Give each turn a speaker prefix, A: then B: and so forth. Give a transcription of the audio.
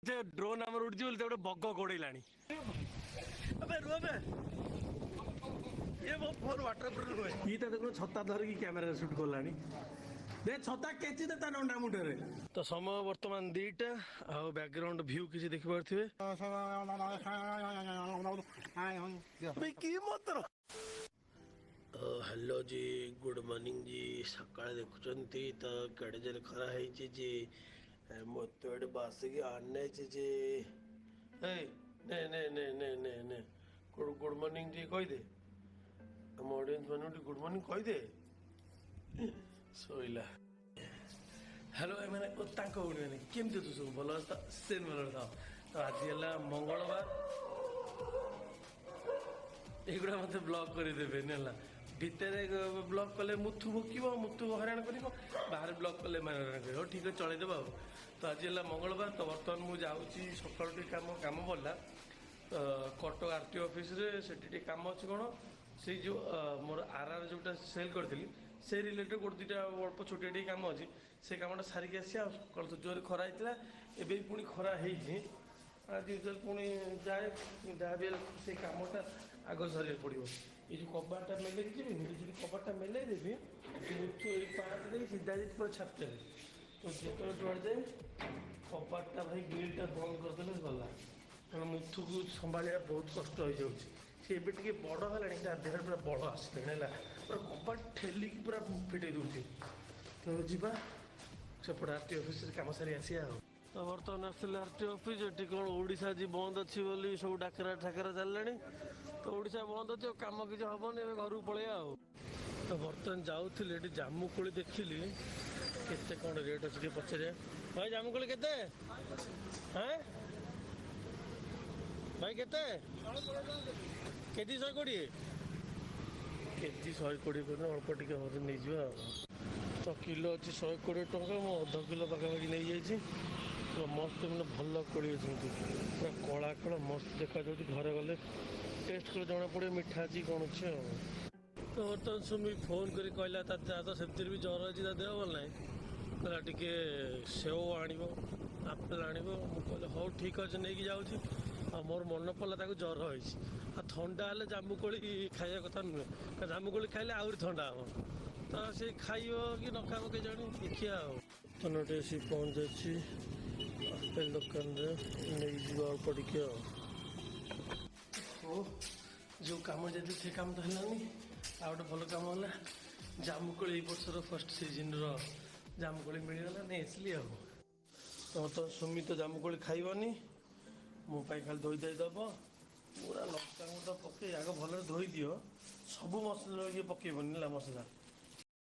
A: drone आम उड़ी गोटे बग गोड़ेलानी ये बहुत फोन वाटर प्रूफ है ये तो देखो छता धरिकी कैमेरा शूट कलानी दे छता केची दे ता नंडा मुंडरे तो समय वर्तमान 2टा आ बैकग्राउंड व्यू किसी देखि पारथिबे भाई की मतलब हेलो जी गुड मॉर्निंग जी सकाळ देखुचंती तो केडे जरे खरा हेची जी मत एडे बासिकी आने जी ए ने ने ने ने ने ने गुड मॉर्निंग जी कहि दे हम ऑडियंस माने गुड मॉर्निंग कहि दे सोइला हेलो मैंने तांको उड़े केमती तू सब भल से भल था तो आज है मंगलवार एगुड़ा मत ब्लॉक करदेवे भितर ब्लॉक कले मुथु भोक मुथु हराण कर बाहर ब्लॉक कले हराण कर ठीक है चलदेव आ तो आज है मंगलवार तो बर्तमान मुझे सकाल कम कम पड़ा तो कटक आरटी ऑफिस से कम अच्छे कौन से जो मोर आर जोटा सेल करी से रिलेटेड गोटे दुटा अल्प छोटिया टे कम अच्छी से कमटा सारिक आसा कल तो जोर खरा होता है पुणी खरा होती आज यूजुआल पुणी जाए जहाँ भी से कमटा आग सर पड़ो ये जो कबाटा मेल जी कबाटा मेल देवी पार्ट सीधा पूरा छापते तो जो जुआड़ जाए कबाटा भाई ग्रिलटा बंद करदे गला कारण मुथु को संभालिया बहुत कष्ट हो जाऊँगी सी एबे टे बड़ है देह पूरा बड़ आसला पूरा कबाट ठेलिकी पूरा फिटे दूसरी तो जीवा सेपटे आरटी ऑफिस कम सारी आसिया तो बर्तमान आसते आरटी ऑफिस ये कौन ओडिशा जी बंद अच्छी बोली सब डाकरा ठाकरा चलने तो ओडिशा बंद अच्छे कम किसी हेनी ए घर पलैया आ तो बर्तमान जाऊँगी ये जामुकोली देखिली केते कौन रेट अच्छे पचारे भाई जामुकोली केते हाँ भाई केते केजी 120 केजी 120 कर अल्प टे हर नहीं जा तो किलो अच्छी 120 टଙ୍କା मो अध किलो पाखापाखि नहीं जाइए तो मस्त मैंने भल कोड़ी अच्छी पूरा कला कला मस्त देखा घरे गले टेस्ट कर जना पड़े मिठा अच्छी कौन अच्छे तो बर्तमान सुमी फोन कर कहला तो से भी ज्वर अच्छी देह भल ना कहला टे सेव आण आपेल आण मुझे हौ ठीक अच्छे नहीं जाऊँगी आ मोर मन पड़ा ज्वर होती आ थंडा हेल्ले जामुकोली खाया कथा नुहे जामुकोली खाइले आहरी थंडा हम तो सी खाइब कि न खाइब के जानी देखिया तनटे सी पहुँच जाए आपेल दुकान नहीं अल्प टे जो कम जाती से कम तो है आ गए भल कम है जामुकोली वर्षर फर्स्ट सीजन जामुकोली मिलगला नहीं आसली आ तो सुमी तो जामुकोली खाइबनी मो खाली धोई दे दब पूरा लंका गुंड पकई आग भल धोई दियो सब मसला ये पकेबनी मसला